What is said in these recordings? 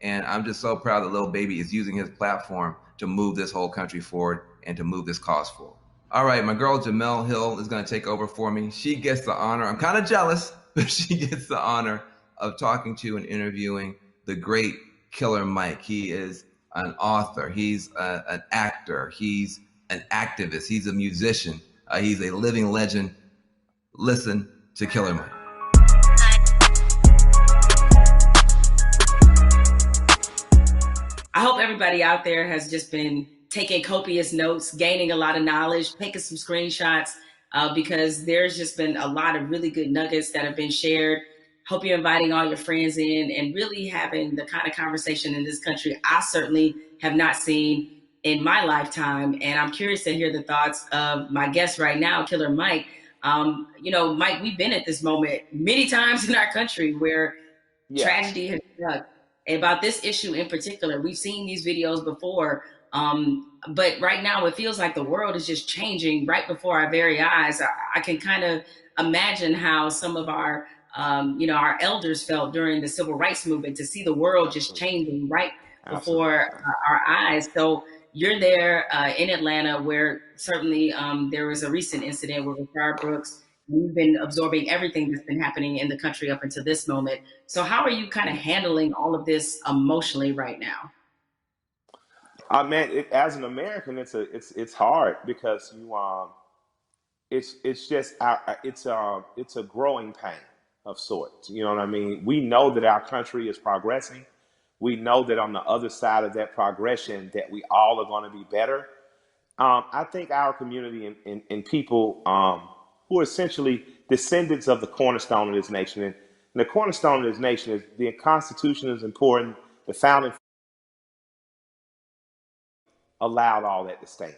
And I'm just so proud that Lil Baby is using his platform to move this whole country forward and to move this cause forward. All right, my girl Jamel Hill is going to take over for me. She gets the honor. I'm kind of jealous, but she gets the honor of talking to and interviewing the great Killer Mike. He is an author. He's an actor. He's an activist. He's a musician. He's a living legend. Listen to Killer Mike. I hope everybody out there has just been taking copious notes, gaining a lot of knowledge, taking some screenshots, because there's just been a lot of really good nuggets that have been shared. Hope you're inviting all your friends in and really having the kind of conversation in this country I certainly have not seen in my lifetime. And I'm curious to hear the thoughts of my guest right now, Killer Mike. Mike, we've been at this moment many times in our country where tragedy has struck. About this issue in particular, we've seen these videos before, but right now it feels like the world is just changing right before our very eyes. I can kind of imagine how some of our elders felt during the civil rights movement, to see the world just changing right before our eyes. So you're there in Atlanta, where certainly there was a recent incident with Rashard Brooks. We've been absorbing everything that's been happening in the country up until this moment. So how are you kind of handling all of this emotionally right now? Man, as an American, it's hard because it's just it's a growing pain of sorts. You know what I mean? We know that our country is progressing. We know that on the other side of that progression, that we all are going to be better. I think our community and people who are essentially descendants of the cornerstone of this nation. And the cornerstone of this nation is the Constitution is important. The founding allowed all that to stand.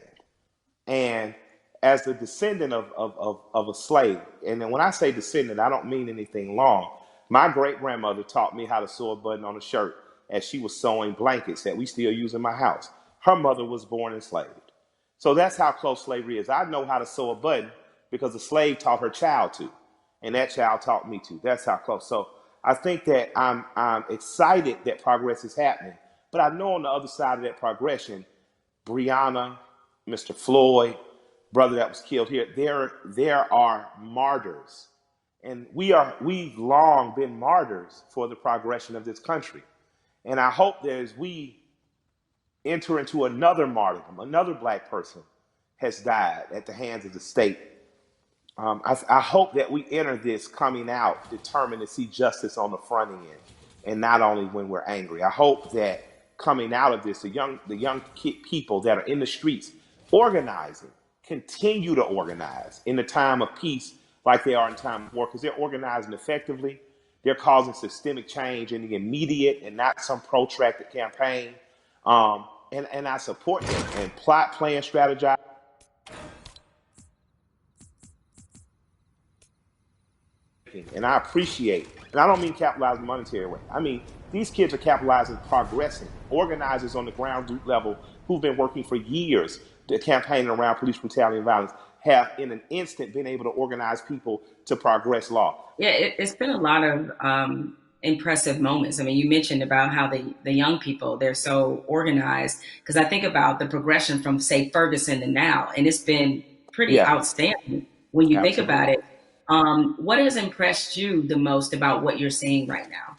And as the descendant of a slave, and then when I say descendant, I don't mean anything long. My great-grandmother taught me how to sew a button on a shirt as she was sewing blankets that we still use in my house. Her mother was born enslaved. So that's how close slavery is. I know how to sew a button because the slave taught her child to, and that child taught me to. That's how close. So I think that I'm excited that progress is happening, but I know on the other side of that progression, Breonna, Mr. Floyd, brother that was killed here, there are martyrs, and we've long been martyrs for the progression of this country. And I hope that as we enter into another martyrdom, another black person has died at the hands of the state. I hope that we enter this coming out determined to see justice on the front end, and not only when we're angry. I hope that coming out of this, the young people that are in the streets organizing, continue to organize in the time of peace like they are in time of war, because they're organizing effectively. They're causing systemic change in the immediate and not some protracted campaign. And I support them and plot, plan, strategize. And I appreciate, and I don't mean capitalize in a monetary way. I mean, these kids are capitalizing, progressing. Organizers on the ground root level who've been working for years to campaign around police brutality and violence have in an instant been able to organize people to progress law. Yeah, it's been a lot of impressive moments. I mean, you mentioned about how the young people, they're so organized, because I think about the progression from, say, Ferguson to now, and it's been pretty outstanding when you think about it. What has impressed you the most about what you're seeing right now?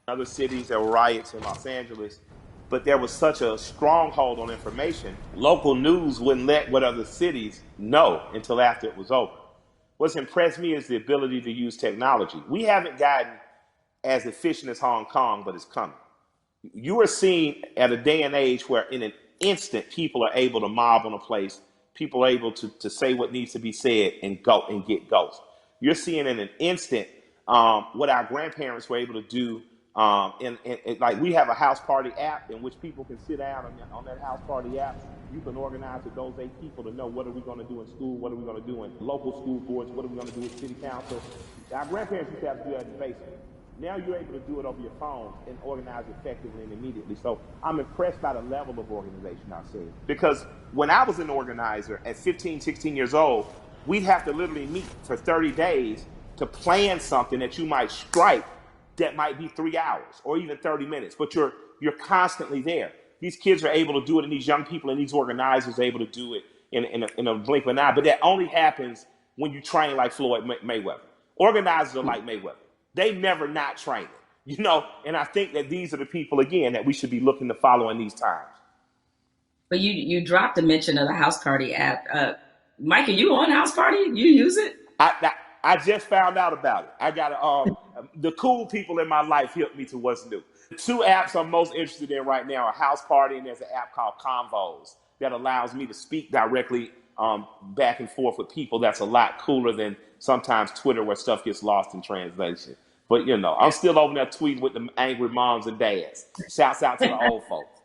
Other cities, there were riots in Los Angeles, but there was such a stronghold on information. Local news wouldn't let what other cities know until after it was over. What's impressed me is the ability to use technology. We haven't gotten as efficient as Hong Kong, but it's coming. You are seeing at a day and age where in an instant people are able to mob on a place, people are able to say what needs to be said and go and get ghosts. You're seeing in an instant what our grandparents were able to do. Like we have a house party app in which people can sit down on that house party app. You can organize with those 8 people to know what are we going to do in school, what are we going to do in local school boards, what are we going to do with city council. Our grandparents used to have to do that in the basement. Now you're able to do it over your phone and organize effectively and immediately. So I'm impressed by the level of organization I've seen. Because when I was an organizer at 15, 16 years old, we'd have to literally meet for 30 days to plan something that you might strike that might be 3 hours or even 30 minutes, but you're constantly there. These kids are able to do it, and these young people and these organizers are able to do it in a blink of an eye. But that only happens when you train like Floyd Mayweather. Organizers are like Mayweather. They never not training, and I think that these are the people, again, that we should be looking to follow in these times. But you dropped the mention of the House Party app. Mike, are you on House Party? You use it? I just found out about it. I got the cool people in my life helped me to what's new. The 2 apps I'm most interested in right now are House Party, and there's an app called Convos that allows me to speak directly back and forth with people. That's a lot cooler than sometimes Twitter, where stuff gets lost in translation. But I'm still over there tweeting with the angry moms and dads. Shouts out to the old folks.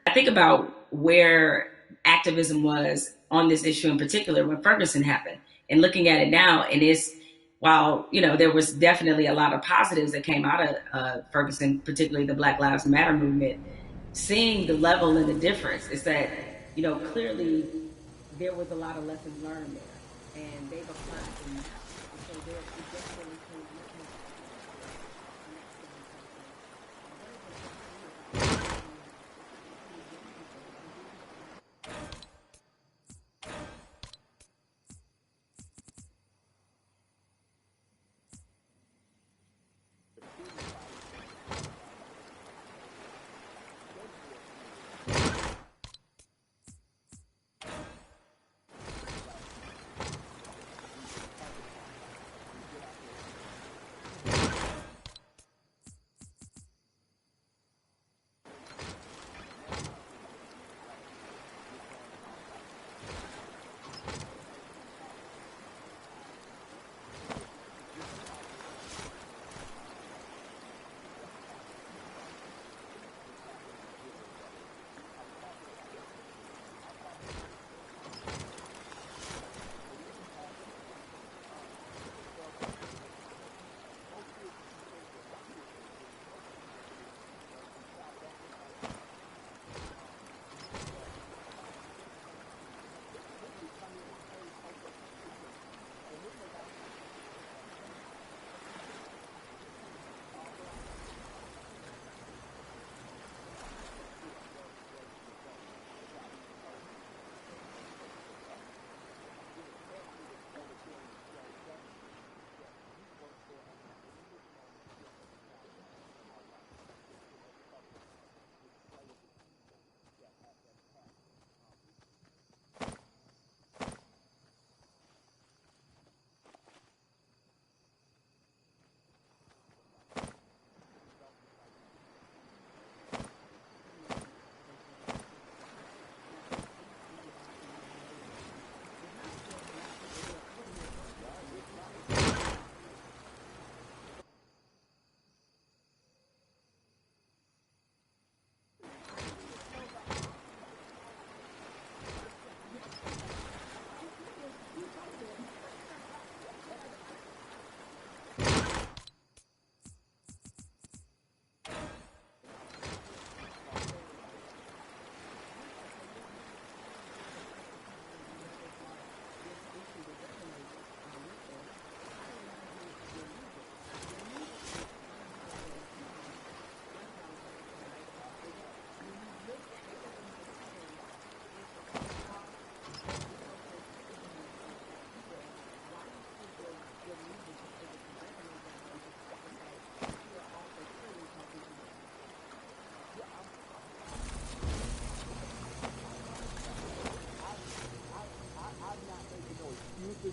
I think about where activism was on this issue in particular when Ferguson happened, and looking at it now, and while there was definitely a lot of positives that came out of Ferguson, particularly the Black Lives Matter movement, seeing the level and the difference is that clearly there was a lot of lessons learned there, and they've applied them now. And so there is definitely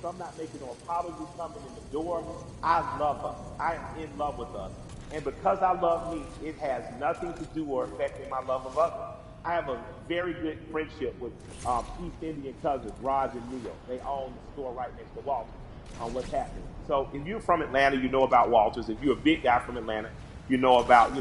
I'm not making no apologies coming in the door. I love us. I am in love with us. And because I love me, it has nothing to do or affecting my love of others. I have a very good friendship with East Indian cousins, Raj and Neil. They own the store right next to Walters on what's happening. So if you're from Atlanta, you know about Walters. If you're a big guy from Atlanta, you know about,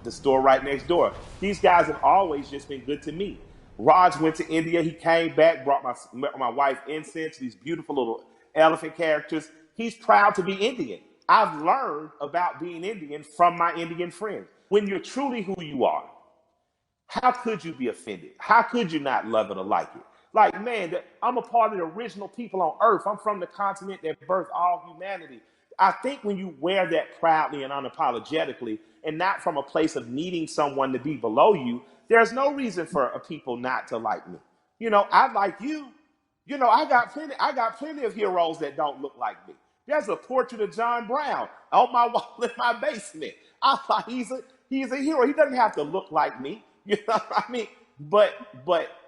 the store right next door. These guys have always just been good to me. Raj went to India. He came back, brought my wife incense, these beautiful little elephant characters. He's proud to be Indian. I've learned about being Indian from my Indian friends. When you're truly who you are, how could you be offended? How could you not love it or like it? Like, man, I'm a part of the original people on earth. I'm from the continent that birthed all humanity. I think when you wear that proudly and unapologetically, and not from a place of needing someone to be below you, there's no reason for a people not to like me. I like you. I got plenty of heroes that don't look like me. There's a portrait of John Brown on my wall in my basement. I thought he's a hero. He doesn't have to look like me. You know what I mean? But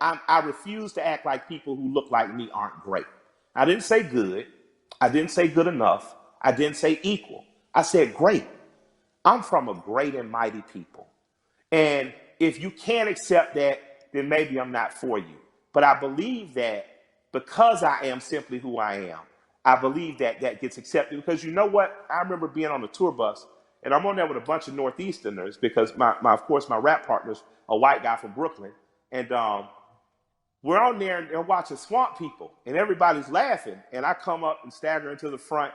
I refuse to act like people who look like me aren't great. I didn't say good. I didn't say good enough. I didn't say equal. I said great. I'm from a great and mighty people. And if you can't accept that, then maybe I'm not for you. But I believe that because I am simply who I am, I believe that that gets accepted. Because you know what? I remember being on a tour bus, and I'm on there with a bunch of Northeasterners because of course, my rap partner's a white guy from Brooklyn. And we're on there and they're watching Swamp People, and everybody's laughing. And I come up and stagger into the front,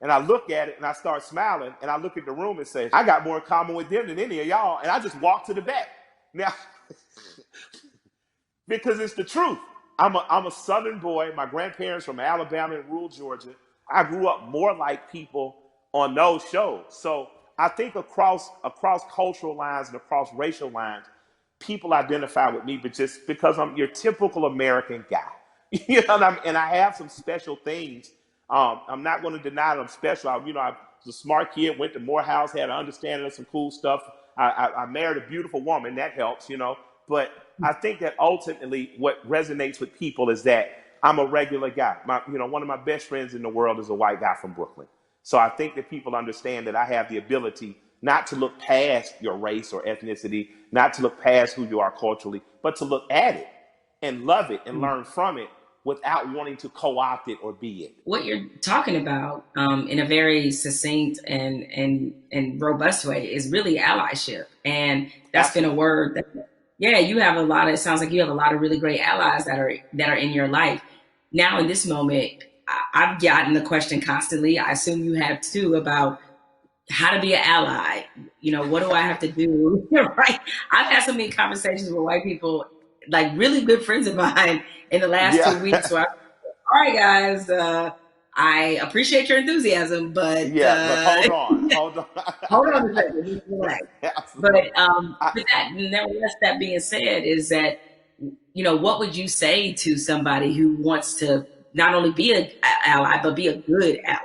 and I look at it and I start smiling, and I look at the room and say, I got more in common with them than any of y'all. And I just walk to the back. Now, because it's the truth. I'm a Southern boy. My grandparents from Alabama and rural Georgia. I grew up more like people on those shows. So I think across cultural lines and across racial lines, people identify with me, but just because I'm your typical American guy. And I have some special things. I'm not going to deny that I'm special. I was a smart kid, went to Morehouse, had an understanding of some cool stuff. I married a beautiful woman. That helps, But I think that ultimately what resonates with people is that I'm a regular guy. One of my best friends in the world is a white guy from Brooklyn. So I think that people understand that I have the ability not to look past your race or ethnicity, not to look past who you are culturally, but to look at it and love it and learn from it without wanting to co-opt it or be it. What you're talking about in a very succinct and robust way is really allyship. And that's been a word that, you have it sounds like you have a lot of really great allies that are in your life. Now in this moment, I've gotten the question constantly. I assume you have too, about how to be an ally. What do I have to do? Right. I've had so many conversations with white people, like really good friends of mine in the last 2 weeks. Where all right, guys, I appreciate your enthusiasm, but but hold on. Hold on a second. Relax. But nevertheless, that being said, is that what would you say to somebody who wants to not only be an ally but be a good ally?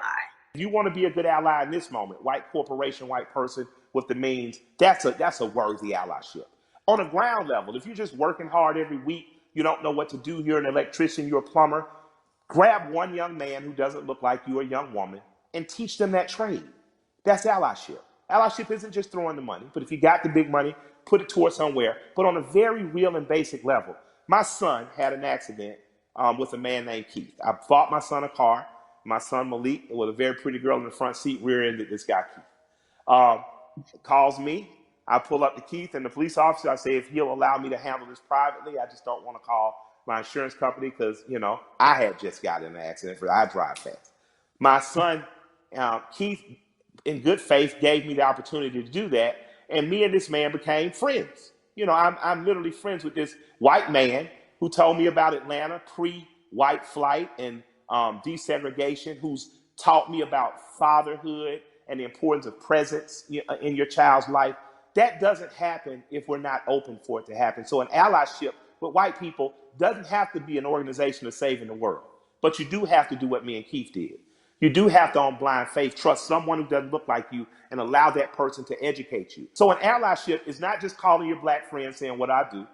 You want to be a good ally in this moment, white corporation, white person with the means, that's a worthy allyship. On a ground level, if you're just working hard every week, you don't know what to do, you're an electrician, you're a plumber, grab one young man who doesn't look like you, a young woman, and teach them that trade. That's allyship. Allyship isn't just throwing the money, but if you got the big money, put it towards somewhere. But on a very real and basic level, my son had an accident with a man named Keith. I bought my son a car. My son Malik, with a very pretty girl in the front seat, rear-ended this guy Keith. Calls me. I pull up to Keith and the police officer. I say, if he'll allow me to handle this privately, I just don't want to call my insurance company because, I had just got in an accident. I drive fast. My son, Keith, in good faith, gave me the opportunity to do that. And me and this man became friends. I'm literally friends with this white man who told me about Atlanta pre-white flight and desegregation, who's taught me about fatherhood and the importance of presence in your child's life. That doesn't happen if we're not open for it to happen. So an allyship with white people doesn't have to be an organization of saving the world. But you do have to do what me and Keith did. You do have to, on blind faith, trust someone who doesn't look like you and allow that person to educate you. So an allyship is not just calling your black friend saying what I do.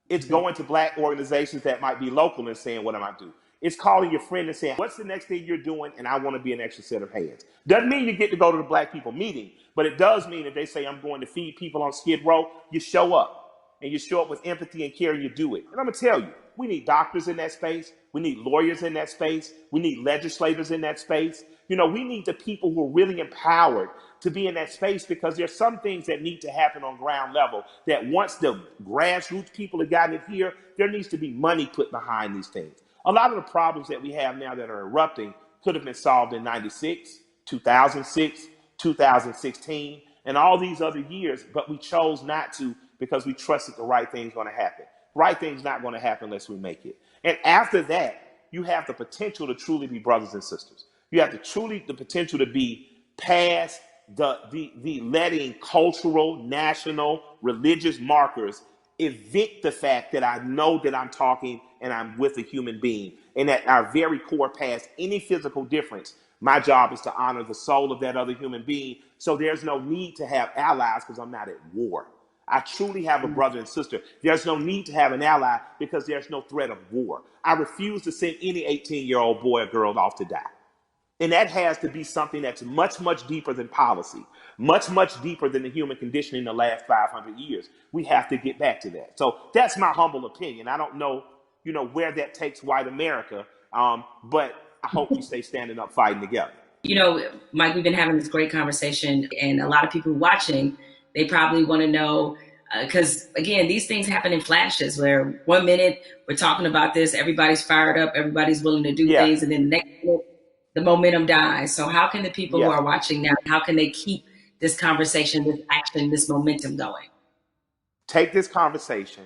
It's going to black organizations that might be local and saying what am I do. It's calling your friend and saying, what's the next thing you're doing? And I want to be an extra set of hands. Doesn't mean you get to go to the black people meeting, but it does mean if they say I'm going to feed people on Skid Row, you show up. And you show up with empathy and care, and you do it. And I'm going to tell you, we need doctors in that space. We need lawyers in that space. We need legislators in that space. We need the people who are really empowered to be in that space, because there's some things that need to happen on ground level that once the grassroots people have gotten it here, there needs to be money put behind these things. A lot of the problems that we have now that are erupting could have been solved in 96, 2006, 2016, and all these other years, but we chose not to because we trusted the right thing's going to happen. Right thing's not going to happen unless we make it. And after that, you have the potential to truly be brothers and sisters. You have the potential to be past the letting cultural, national, religious markers evict the fact that I know that I'm talking and I'm with a human being, and at our very core, past any physical difference, my job is to honor the soul of that other human being. So there's no need to have allies because I'm not at war. I truly have a brother and sister. There's no need to have an ally because there's no threat of war. I refuse to send any 18-year-old boy or girl off to die. And that has to be something that's much, much deeper than policy, much, much deeper than the human condition in the last 500 years. We have to get back to that. So that's my humble opinion. I don't know, where that takes white America, but I hope we stay standing up, fighting together. Mike, we've been having this great conversation, and a lot of people watching, they probably want to know, because again, these things happen in flashes where 1 minute we're talking about this, everybody's fired up, everybody's willing to do things, and then the next minute, the momentum dies. So how can the people who are watching now, how can they keep this conversation, this action, this momentum going? Take this conversation,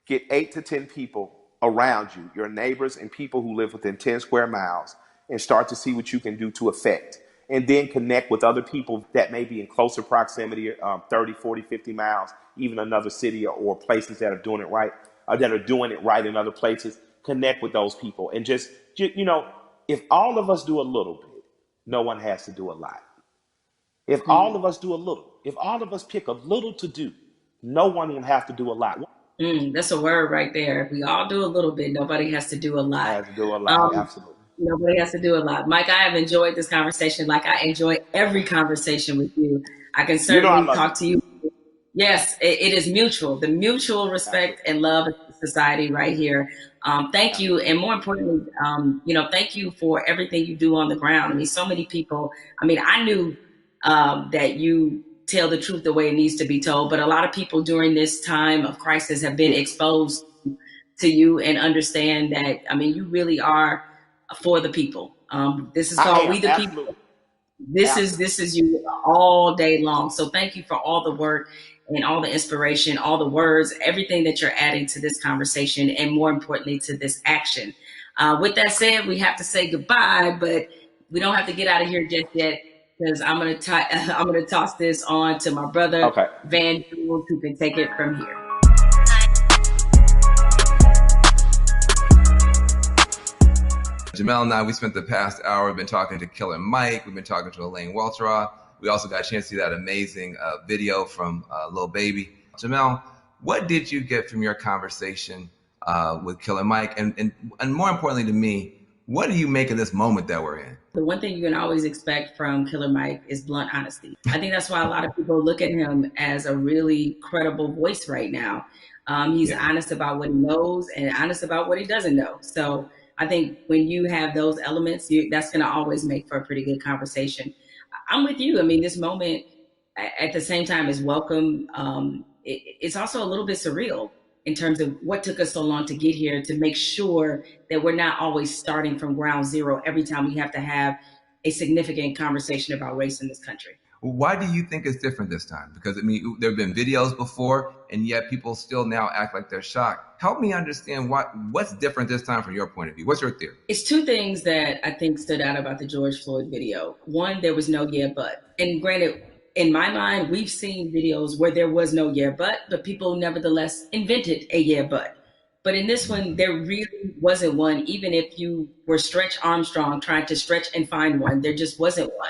get 8 to 10 people around you, your neighbors and people who live within 10 square miles, and start to see what you can do to affect. And then connect with other people that may be in closer proximity, 30, 40, 50 miles, even another city or places that are doing it right, or that are doing it right in other places. Connect with those people and just if all of us do a little bit, no one has to do a lot. If all of us do a little, if all of us pick a little to do, no one will have to do a lot. That's a word right there. If we all do a little bit, nobody has to do a lot. Has to do a lot, absolutely. Nobody has to do a lot. Mike, I have enjoyed this conversation like I enjoy every conversation with you. I can certainly talk to you. Yes, it is mutual. The mutual respect and love of society right here. Thank you. And more importantly, thank you for everything you do on the ground. I mean, so many people, I knew that you tell the truth the way it needs to be told, but a lot of people during this time of crisis have been exposed to you and understand that, you really are for the people. This is called We the People. This is you all day long. So thank you for all the work and all the inspiration, all the words, everything that you're adding to this conversation, and more importantly, to this action. With that said, we have to say goodbye, but we don't have to get out of here just yet, because I'm gonna toss this on to my brother, Van Jules, who can take it from here. Jamel and I, we spent the past hour, we've been talking to Killer Mike, we've been talking to Elaine Welteroth. We also got a chance to see that amazing video from Lil Baby. Jamel, what did you get from your conversation with Killer Mike? And more importantly to me, what do you make of this moment that we're in? The one thing you can always expect from Killer Mike is blunt honesty. I think that's why a lot of people look at him as a really credible voice right now. He's honest about what he knows and honest about what he doesn't know. So I think when you have those elements, that's going to always make for a pretty good conversation. I'm with you. This moment at the same time is welcome. It's also a little bit surreal in terms of what took us so long to get here, to make sure that we're not always starting from ground zero every time we have to have a significant conversation about race in this country. Why do you think it's different this time? Because there have been videos before, and yet people still now act like they're shocked. Help me understand what's different this time from your point of view. What's your theory? It's two things that I think stood out about the George Floyd video. One, there was no but. And granted, in my mind, we've seen videos where there was no but people nevertheless invented a but. But in this one, there really wasn't one. Even if you were Stretch Armstrong trying to stretch and find one, there just wasn't one.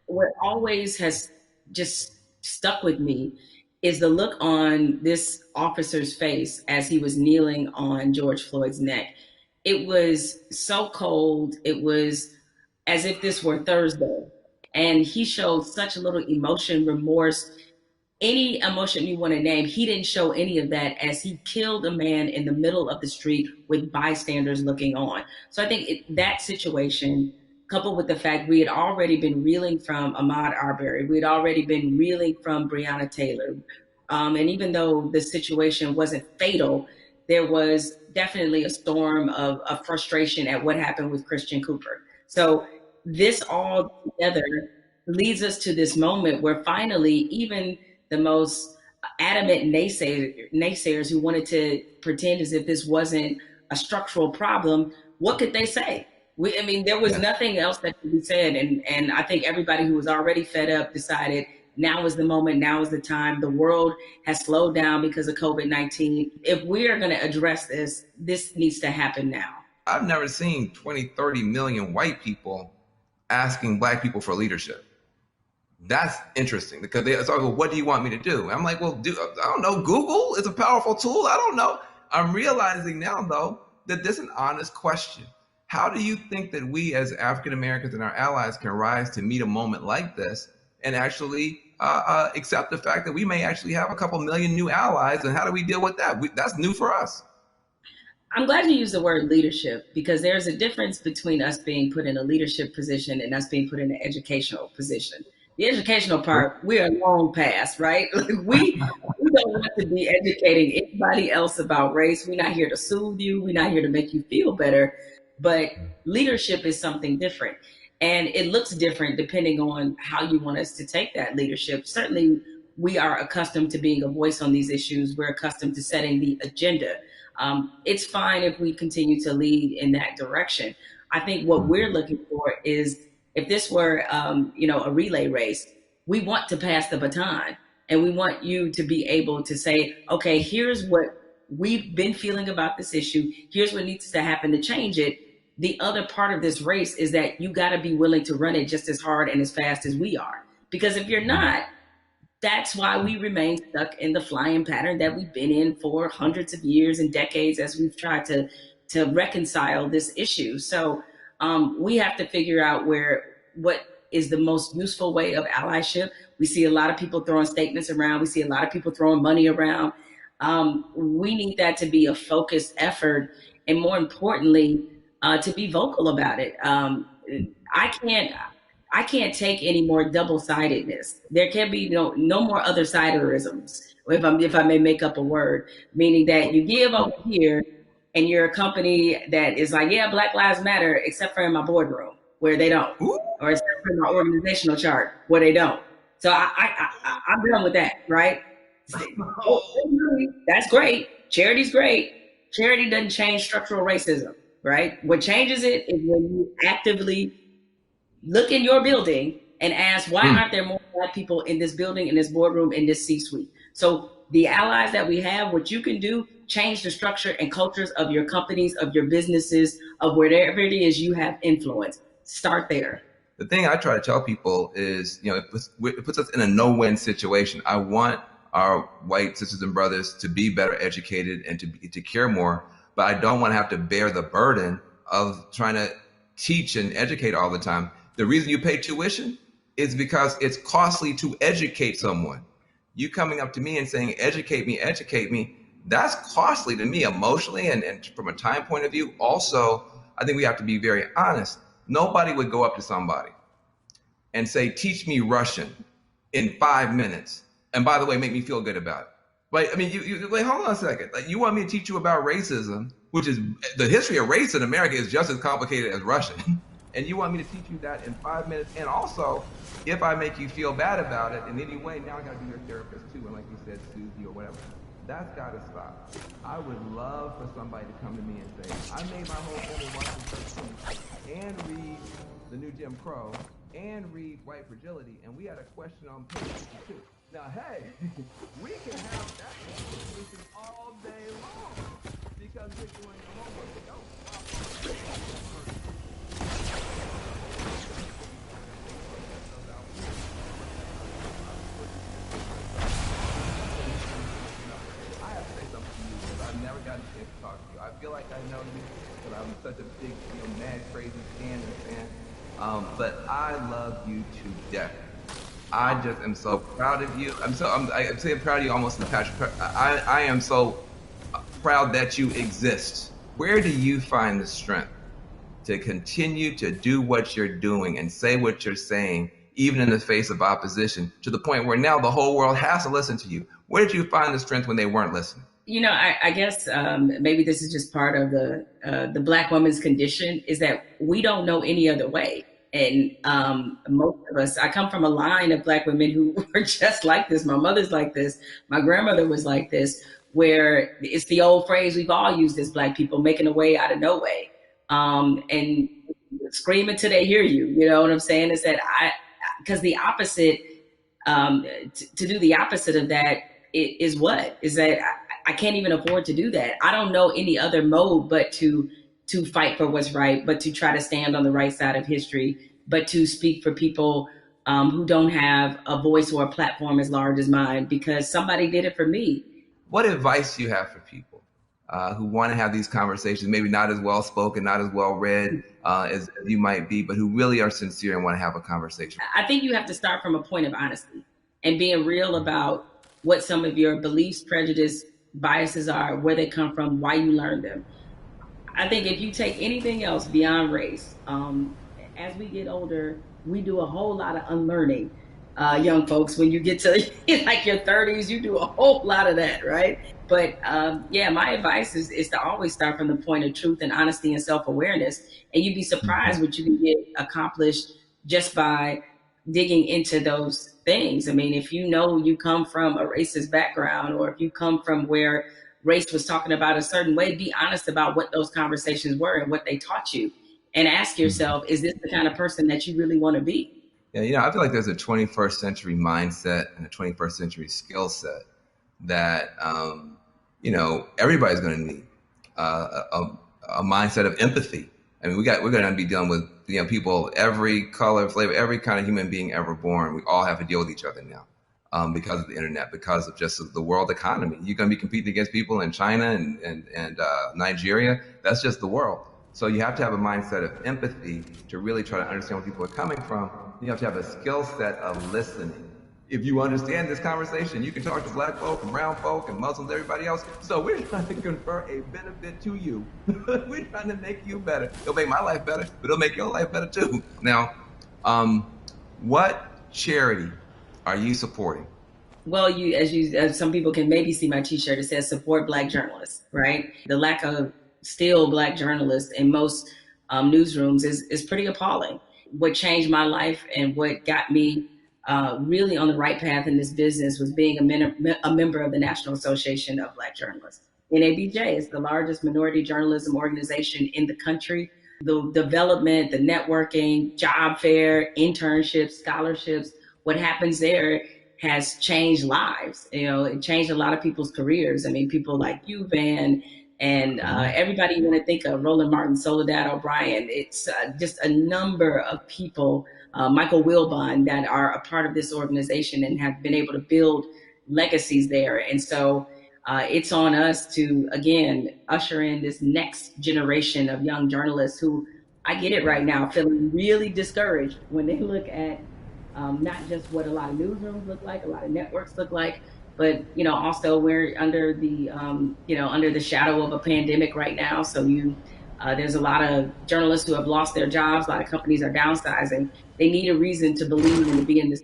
What always has just stuck with me is the look on this officer's face as he was kneeling on George Floyd's neck. It was so cold. It was as if this were Thursday. And he showed such little emotion, remorse, any emotion you want to name. He didn't show any of that as he killed a man in the middle of the street with bystanders looking on. So I think that situation, coupled with the fact we had already been reeling from Ahmaud Arbery, we had already been reeling from Breonna Taylor. And even though the situation wasn't fatal, there was definitely a storm of frustration at what happened with Christian Cooper. So this all together leads us to this moment where finally, even the most adamant naysayers who wanted to pretend as if this wasn't a structural problem, what could they say? I mean, there was nothing else that could be said. And I think everybody who was already fed up decided now is the moment, now is the time. The world has slowed down because of COVID-19. If we are going to address this, this needs to happen now. I've never seen 20, 30 million white people asking black people for leadership. That's interesting because they start, well, what do you want me to do? I'm like, well, I don't know. Google is a powerful tool. I don't know. I'm realizing now, though, that this is an honest question. How do you think that we as African Americans and our allies can rise to meet a moment like this and actually accept the fact that we may actually have a couple million new allies? And how do we deal with that? That's new for us. I'm glad you used the word leadership, because there's a difference between us being put in a leadership position and us being put in an educational position. The educational part, we are long past, right? Like we don't want to be educating anybody else about race. We're not here to soothe you. We're not here to make you feel better. But leadership is something different. And it looks different depending on how you want us to take that leadership. Certainly, we are accustomed to being a voice on these issues. We're accustomed to setting the agenda. It's fine if we continue to lead in that direction. I think what we're looking for is, if this were, a relay race, we want to pass the baton, and we want you to be able to say, okay, here's what we've been feeling about this issue. Here's what needs to happen to change it. The other part of this race is that you got to be willing to run it just as hard and as fast as we are. Because if you're not, that's why we remain stuck in the flying pattern that we've been in for hundreds of years and decades as we've tried to reconcile this issue. So we have to figure out what is the most useful way of allyship. We see a lot of people throwing statements around. We see a lot of people throwing money around. We need that to be a focused effort, and more importantly, to be vocal about it. I can't take any more double-sidedness. There can be no more other-siderisms, if I may make up a word, meaning that you give over here and you're a company that is like, yeah, Black Lives Matter, except for in my boardroom where they don't, or except for my organizational chart where they don't. So I'm done with that, right? That's great. Charity's great. Charity doesn't change structural racism, right? What changes it is when you actively look in your building and ask, why aren't there more Black people in this building, in this boardroom, in this C-suite? So the allies that we have, what you can do, change the structure and cultures of your companies, of your businesses, of wherever it is you have influence. Start there. The thing I try to tell people is, it puts us in a no-win situation. I want our white sisters and brothers to be better educated and to care more, but I don't want to have to bear the burden of trying to teach and educate all the time. The reason you pay tuition is because it's costly to educate someone. You coming up to me and saying, educate me, that's costly to me emotionally and from a time point of view. Also, I think we have to be very honest. Nobody would go up to somebody and say, teach me Russian in 5 minutes. And by the way, make me feel good about it. Like, I mean, you wait, hold on a second. Like, you want me to teach you about racism, which is the history of race in America is just as complicated as Russian. And you want me to teach you that in 5 minutes. And also, if I make you feel bad about it in any way, now I got to be your therapist too. And like you said, soothe you or whatever. That's got to stop. I would love for somebody to come to me and say, I made my whole family watch the 13th and read The New Jim Crow and read White Fragility. And we had a question on page 52. Now, hey, we can have that conversation all day long because we're doing the homework. We don't stop. I have to say something to you because I've never gotten a chance to talk to you. I feel like I know you because I'm such a big, mad, crazy Scandal fan. But I love you to death. I just am so proud of you. I'm saying proud of you almost in the passion. I am so proud that you exist. Where do you find the strength to continue to do what you're doing and say what you're saying, even in the face of opposition, to the point where now the whole world has to listen to you? Where did you find the strength when they weren't listening? I guess maybe this is just part of the Black woman's condition, is that we don't know any other way. And most of us, I come from a line of Black women who were just like this. My mother's like this. My grandmother was like this, where it's the old phrase we've all used as Black people, making a way out of no way. And scream until they hear you. You know what I'm saying? Is that because the opposite, to do the opposite of that is what? Is that I can't even afford to do that. I don't know any other mode but to fight for what's right, but to try to stand on the right side of history, but to speak for people who don't have a voice or a platform as large as mine, because somebody did it for me. What advice do you have for people who want to have these conversations, maybe not as well spoken, not as well read as you might be, but who really are sincere and want to have a conversation? I think you have to start from a point of honesty and being real about what some of your beliefs, prejudice, biases are, where they come from, why you learned them. I think if you take anything else beyond race, as we get older, we do a whole lot of unlearning. Young folks, when you get to like your 30s, you do a whole lot of that, right? But yeah, my advice is to always start from the point of truth and honesty and self-awareness. And you'd be surprised what you can get accomplished just by digging into those things. I mean, if you know you come from a racist background, or if you come from where race was talking about a certain way, be honest about what those conversations were and what they taught you. And ask yourself, is this the kind of person that you really want to be? Yeah, I feel like there's a 21st century mindset and a 21st century skill set that, everybody's going to need a mindset of empathy. I mean, we're going to be dealing with people, every color, flavor, every kind of human being ever born. We all have to deal with each other now because of the internet, because of just the world economy. You're going to be competing against people in China and Nigeria. That's just the world. So you have to have a mindset of empathy to really try to understand where people are coming from. You have to have a skill set of listening. If you understand this conversation, you can talk to Black folk and brown folk and Muslims, everybody else. So we're trying to confer a benefit to you. We're trying to make you better. It'll make my life better, but it'll make your life better too. Now, what charity are you supporting? Well, as some people can maybe see my T-shirt, it says support Black journalists, right? The lack of still Black journalists in most newsrooms is pretty appalling. What changed my life and what got me really on the right path in this business was being a member of the National Association of Black Journalists. NABJ is the largest minority journalism organization in the country. The development, the networking, job fair, internships, scholarships, what happens there has changed lives. It changed a lot of people's careers. I mean, people like you, Van, and everybody you want to think of, Roland Martin, Soledad O'Brien. It's just a number of people, Michael Wilbon, that are a part of this organization and have been able to build legacies there. And so it's on us to, again, usher in this next generation of young journalists who, I get it right now, feeling really discouraged when they look at not just what a lot of newsrooms look like, a lot of networks look like, but also we're under the under the shadow of a pandemic right now. So there's a lot of journalists who have lost their jobs. A lot of companies are downsizing. They need a reason to believe and to be in this.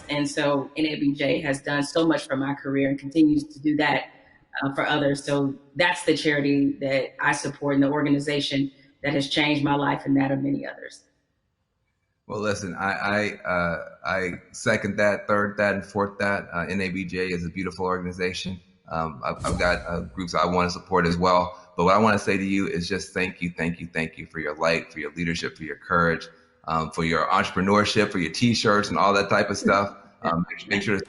And so NABJ has done so much for my career and continues to do that for others. So that's the charity that I support, and the organization that has changed my life and that of many others. Well, listen, I second that, third that, and fourth that. NABJ is a beautiful organization. I've got groups I want to support as well. But what I want to say to you is just thank you for your light, for your leadership, for your courage, for your entrepreneurship, for your T-shirts and all that type of stuff. Make sure to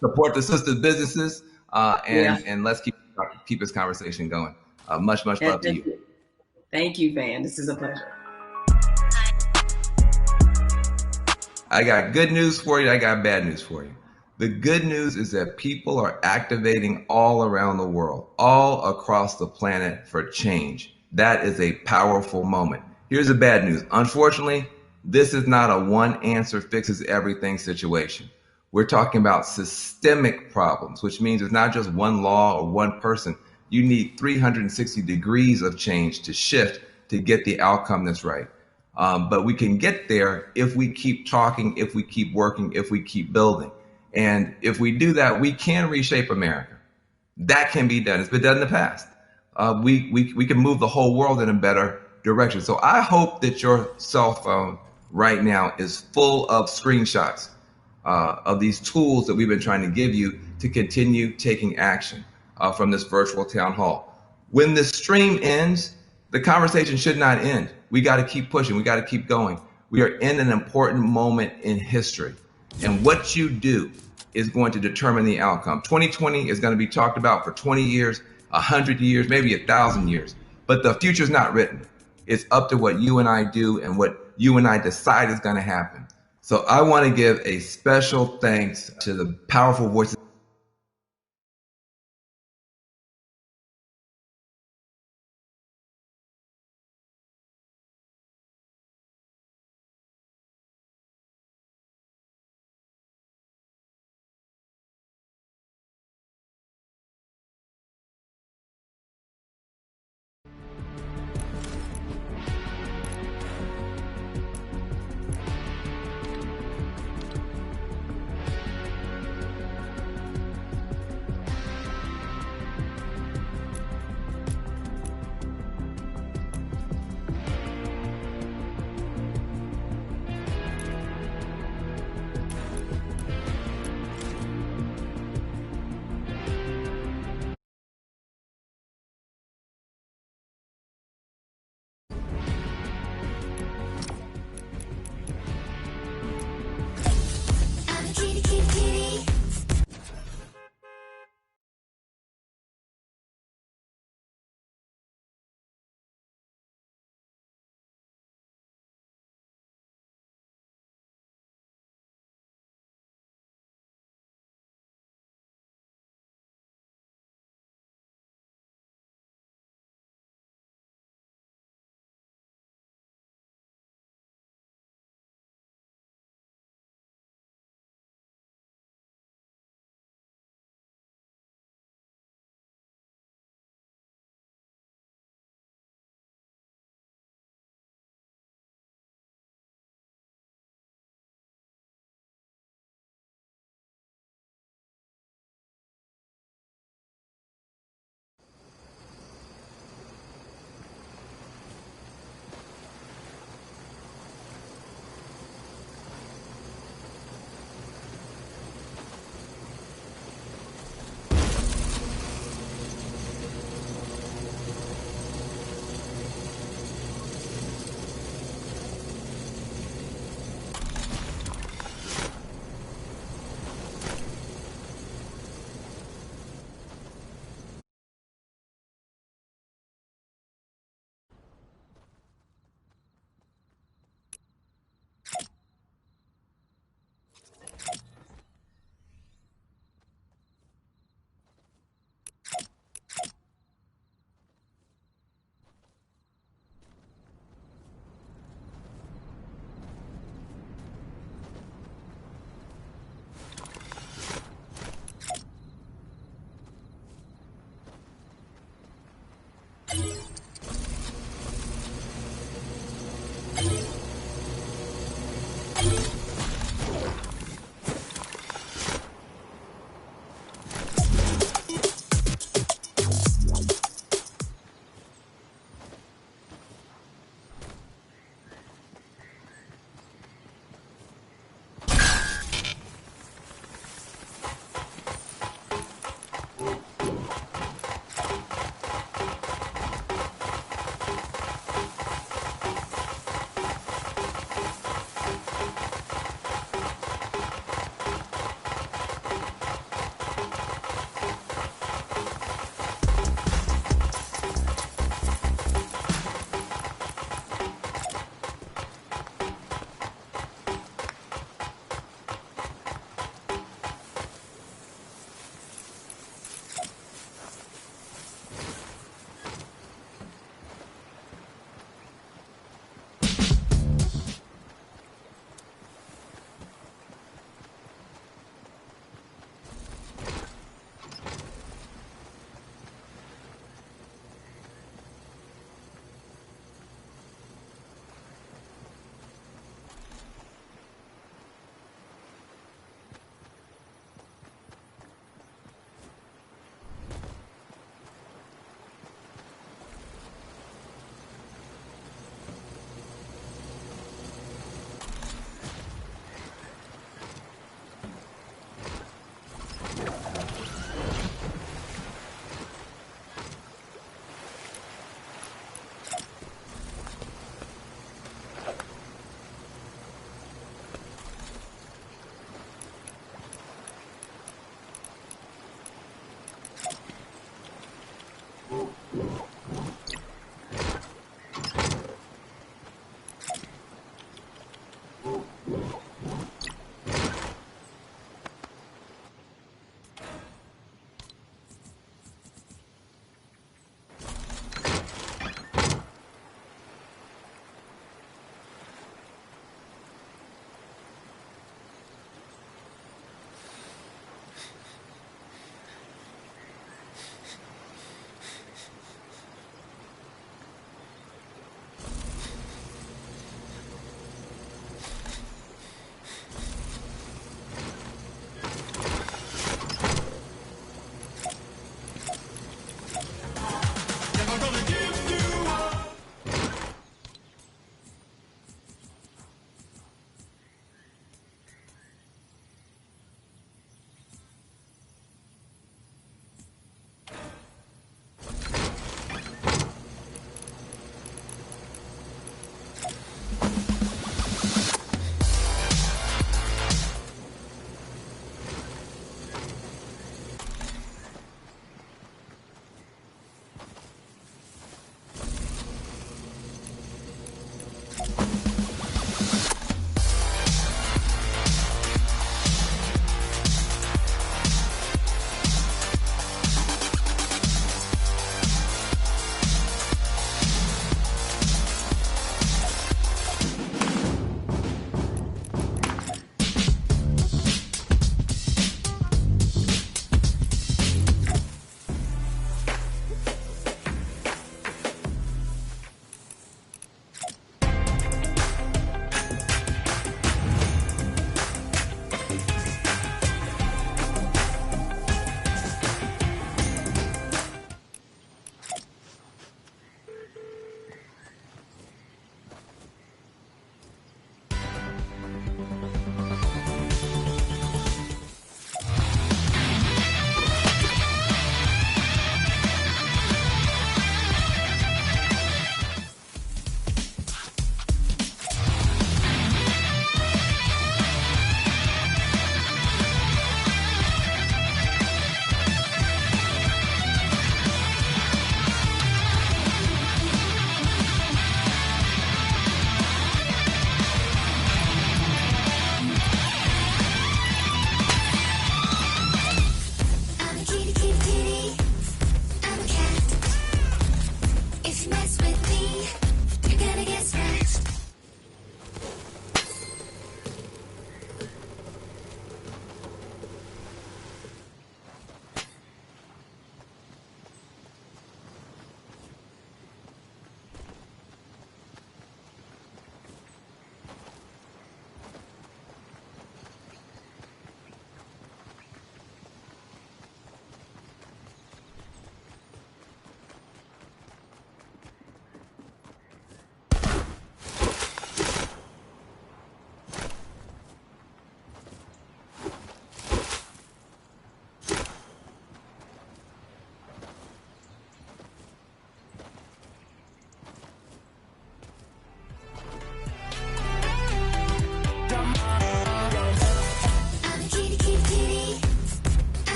support the sister businesses, and let's keep this conversation going. Much love to you. Thank you, Van. This is a pleasure. I got good news for you. I got bad news for you. The good news is that people are activating all around the world, all across the planet for change. That is a powerful moment. Here's the bad news. Unfortunately, this is not a one answer fixes everything situation. We're talking about systemic problems, which means it's not just one law or one person. You need 360 degrees of change to shift to get the outcome that's right. But we can get there if we keep talking, if we keep working, if we keep building. And if we do that, we can reshape America. That can be done. It's been done in the past. We can move the whole world in a better direction. So I hope that your cell phone right now is full of screenshots of these tools that we've been trying to give you to continue taking action from this virtual town hall. When this stream ends, the conversation should not end. We got to keep pushing. We got to keep going. We are in an important moment in history. And what you do is going to determine the outcome. 2020 is going to be talked about for 20 years, 100 years, maybe 1,000 years. But the future's not written. It's up to what you and I do and what you and I decide is going to happen. So I want to give a special thanks to the powerful voices.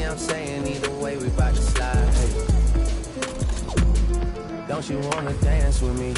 Yeah, I'm saying either way we bout to slide. Hey. Don't you wanna dance with me?